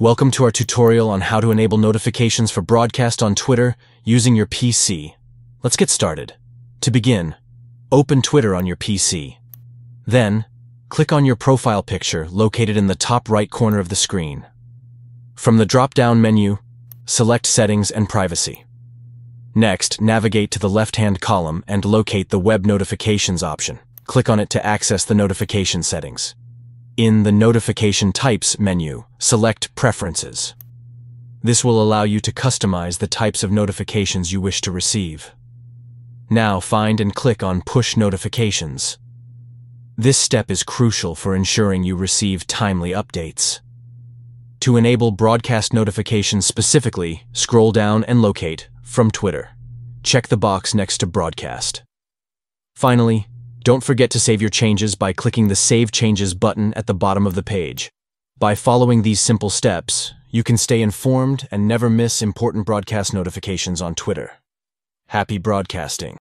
Welcome to our tutorial on how to enable notifications for broadcast on Twitter using your PC. Let's get started. To begin, open Twitter on your PC. Then, click on your profile picture located in the top right corner of the screen. From the drop-down menu, select Settings and Privacy. Next, navigate to the left-hand column and locate the Web Notifications option. Click on it to access the notification settings. In the Notification Types menu, select Preferences. This will allow you to customize the types of notifications you wish to receive. Now find and click on Push Notifications. This step is crucial for ensuring you receive timely updates. To enable broadcast notifications specifically, scroll down and locate From Twitter. Check the box next to Broadcast. Finally, don't forget to save your changes by clicking the Save Changes button at the bottom of the page. By following these simple steps, you can stay informed and never miss important broadcast notifications on Twitter. Happy broadcasting!